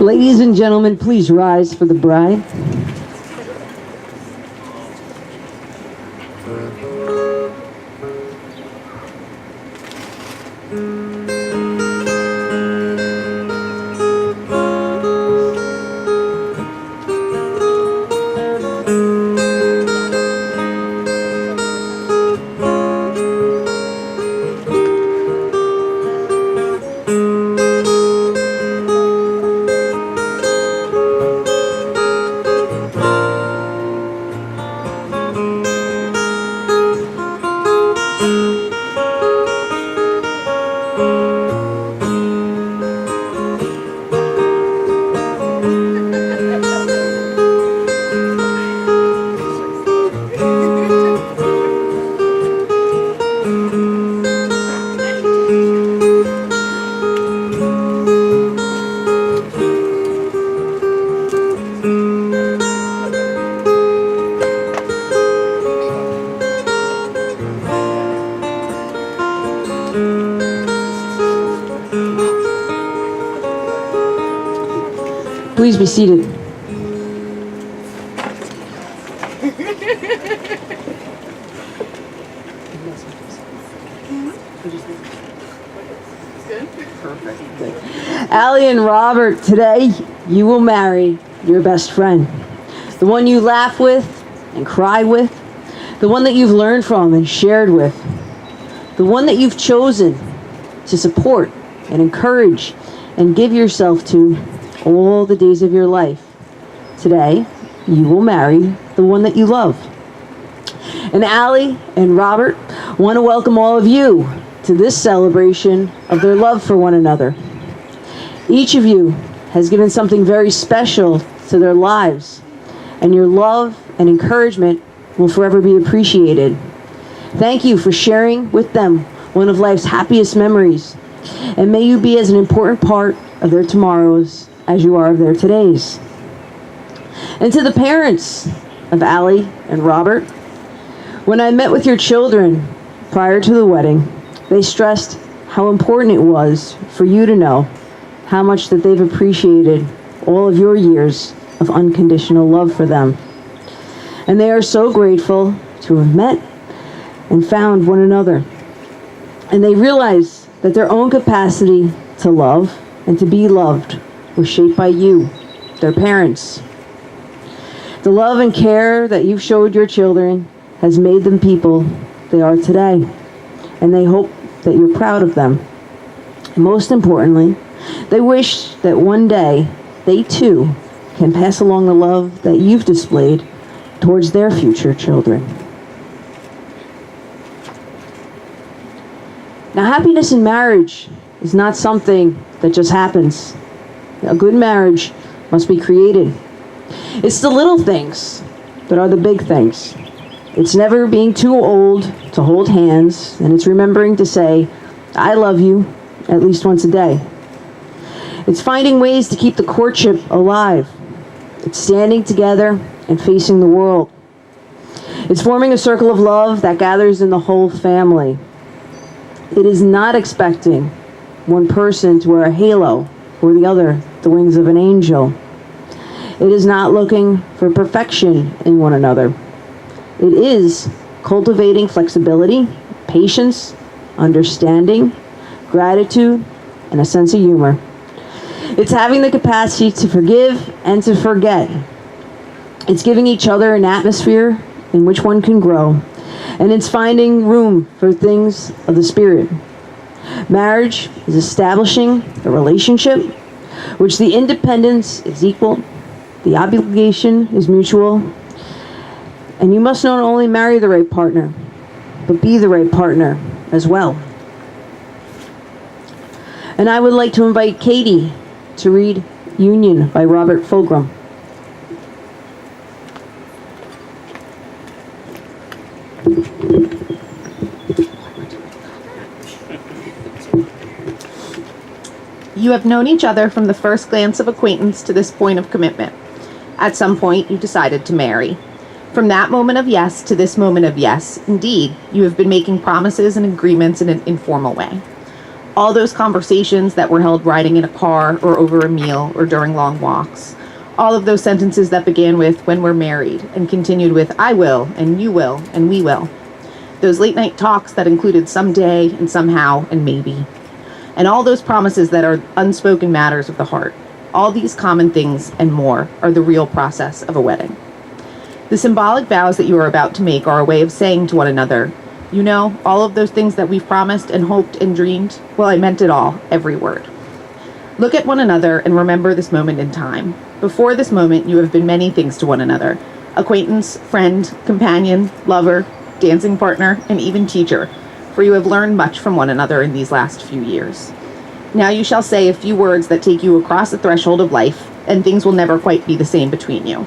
Ladies and gentlemen, please rise for the bride. Please be seated. Allie and Robert, today you will marry your best friend. The one you laugh with and cry with. The one that you've learned from and shared with. The one that you've chosen to support and encourage and give yourself to all the days of your life. Today, you will marry the one that you love. And Allie and Robert want to welcome all of you to this celebration of their love for one another. Each of you has given something very special to their lives, and your love and encouragement will forever be appreciated. Thank you for sharing with them one of life's happiest memories, and may you be as an important part of their tomorrows as you are of their todays. And to the parents of Allie and Robert, when I met with your children prior to the wedding, they stressed how important it was for you to know how much that they've appreciated all of your years of unconditional love for them. And they are so grateful to have met and found one another. And they realize that their own capacity to love and to be loved was shaped by you, their parents. The love and care that you've showed your children has made them people they are today, and they hope that you're proud of them. And most importantly, they wish that one day they too can pass along the love that you've displayed towards their future children. Now, happiness in marriage is not something that just happens. A good marriage must be created. It's the little things that are the big things. It's never being too old to hold hands, and it's remembering to say, I love you, at least once a day. It's finding ways to keep the courtship alive. It's standing together and facing the world. It's forming a circle of love that gathers in the whole family. It is not expecting one person to wear a halo or the other the wings of an angel. It is not looking for perfection in one another. It is cultivating flexibility, patience, understanding, gratitude, and a sense of humor. It's having the capacity to forgive and to forget. It's giving each other an atmosphere in which one can grow. And it's finding room for things of the spirit. Marriage is establishing a relationship which the independence is equal, the obligation is mutual, and you must not only marry the right partner, but be the right partner as well. And I would like to invite Katie to read Union by Robert Fulghum. You have known each other from the first glance of acquaintance to this point of commitment. At some point, you decided to marry. From that moment of yes to this moment of yes, indeed, you have been making promises and agreements in an informal way. All those conversations that were held riding in a car or over a meal or during long walks. All of those sentences that began with, when we're married, and continued with, I will, and you will, and we will. Those late night talks that included someday and somehow and maybe. And all those promises that are unspoken matters of the heart. All these common things and more are the real process of a wedding. The symbolic vows that you are about to make are a way of saying to one another, you know, all of those things that we've promised and hoped and dreamed, well, I meant it all, every word. Look at one another and remember this moment in time. Before this moment, you have been many things to one another. Acquaintance, friend, companion, lover, dancing partner, and even teacher, for you have learned much from one another in these last few years. Now you shall say a few words that take you across the threshold of life, and things will never quite be the same between you.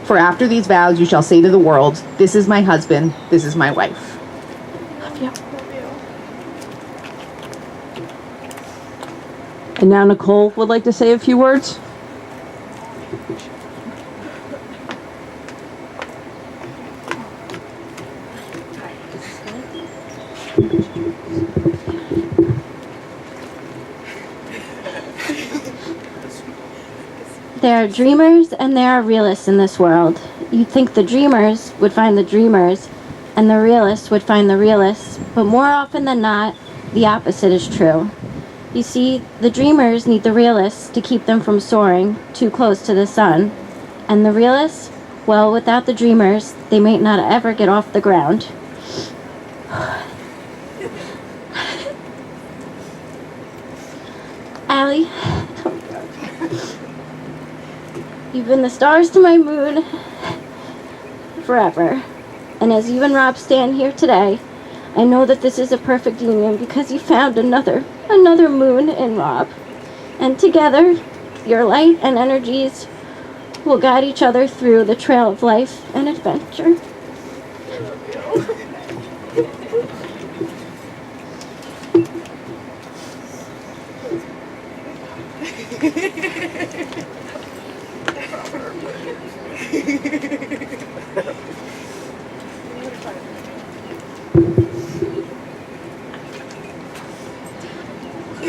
For after these vows you shall say to the world, this is my husband, this is my wife. Love you. And now Nicole would like to say a few words. There are dreamers and there are realists in this world. You'd think the dreamers would find the dreamers and the realists would find the realists, but more often than not, the opposite is true. You see, the dreamers need the realists to keep them from soaring too close to the sun. And the realists, well, without the dreamers, they may not ever get off the ground. Allie, you've been the stars to my moon forever. And as you and Rob stand here today, I know that this is a perfect union because you found another moon in Rob. And together, your light and energies will guide each other through the trail of life and adventure.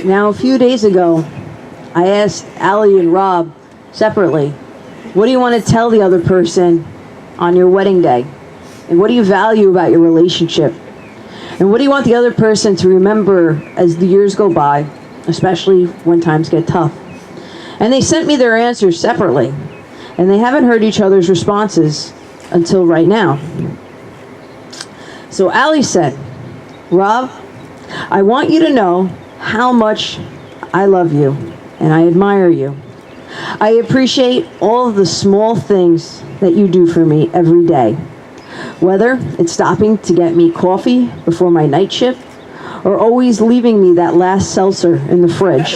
Now, a few days ago, I asked Allie and Rob separately, what do you want to tell the other person on your wedding day? And what do you value about your relationship? And what do you want the other person to remember as the years go by, especially when times get tough? And they sent me their answers separately, and they haven't heard each other's responses until right now. So Allie said, Rob, I want you to know how much I love you and I admire you. I appreciate all of the small things that you do for me every day. Whether it's stopping to get me coffee before my night shift or always leaving me that last seltzer in the fridge.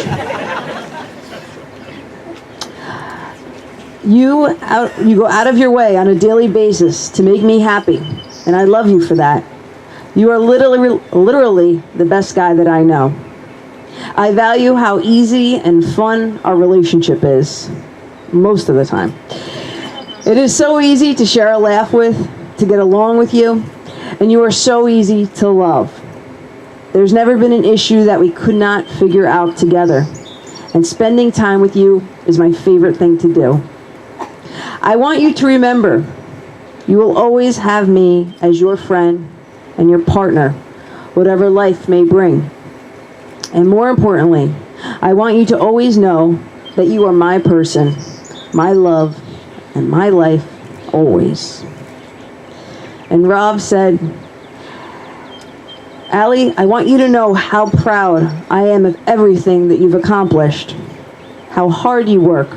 You go out of your way on a daily basis to make me happy, and I love you for that. You are literally the best guy that I know. I value how easy and fun our relationship is, most of the time. It is so easy to share a laugh with to get along with you, and you are so easy to love. There's never been an issue that we could not figure out together, and spending time with you is my favorite thing to do. I want you to remember, you will always have me as your friend and your partner, whatever life may bring. And more importantly, I want you to always know that you are my person, my love, and my life always. And Rob said, Allie, I want you to know how proud I am of everything that you've accomplished, how hard you work,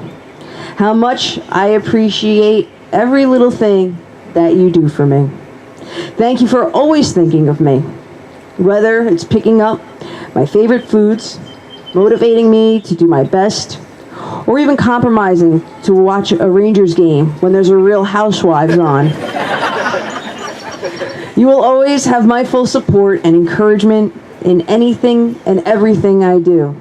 how much I appreciate every little thing that you do for me. Thank you for always thinking of me, whether it's picking up my favorite foods, motivating me to do my best, or even compromising to watch a Rangers game when there's a Real Housewives on. You will always have my full support and encouragement in anything and everything I do.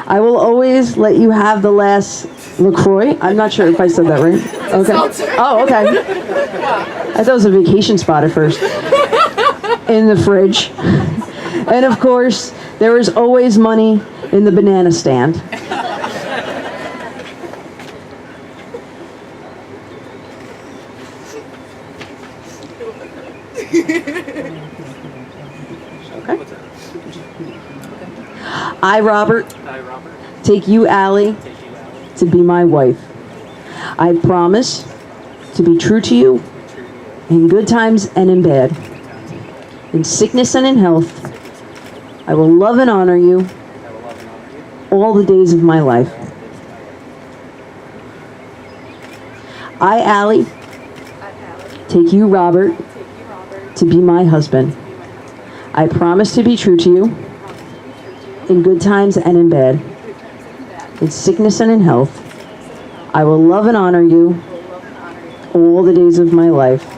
I will always let you have the last LaCroix. I'm not sure if I said that right. Okay. Oh, okay. I thought it was a vacation spot at first. In the fridge. And of course, there is always money in the banana stand. Okay. I, Robert, take you, Allie, to be my wife. I promise to be true to you in good times and in bad, in sickness and in health. I will love and honor you all the days of my life. I, Allie, take you, Robert, to be my husband. I promise to be true to you in good times and in bad, in sickness and in health. I will love and honor you all the days of my life.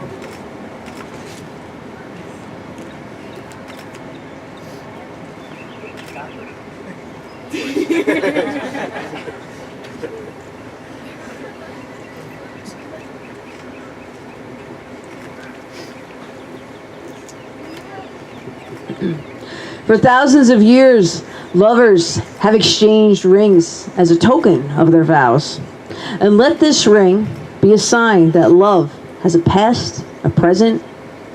For thousands of years, lovers have exchanged rings as a token of their vows. And let this ring be a sign that love has a past, a present,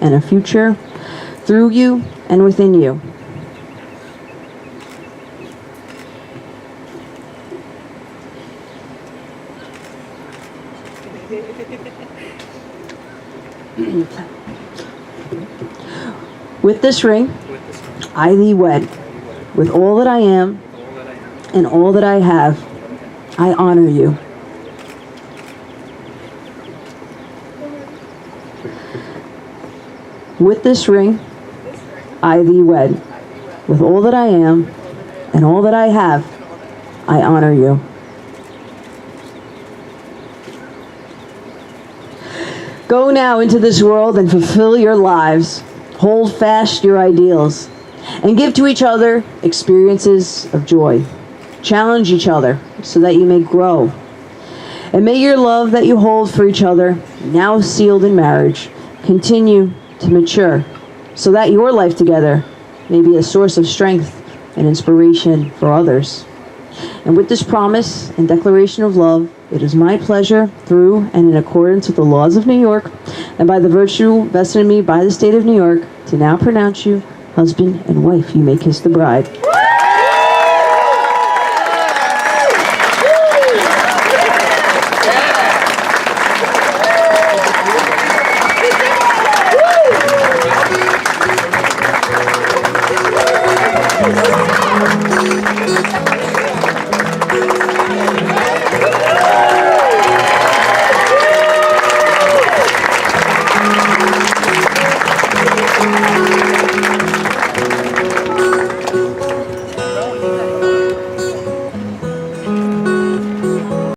and a future through you and within you. With this ring, I thee wed. With all that I am and all that I have, I honor you. With this ring, I thee wed. With all that I am and all that I have, I honor you. Go now into this world and fulfill your lives. Hold fast your ideals and give to each other experiences of joy. Challenge each other so that you may grow. And may your love that you hold for each other, now sealed in marriage, continue to mature so that your life together may be a source of strength and inspiration for others. And with this promise and declaration of love, it is my pleasure, through and in accordance with the laws of New York, and by the virtue vested in me by the state of New York, to now pronounce you husband and wife. You may kiss the bride.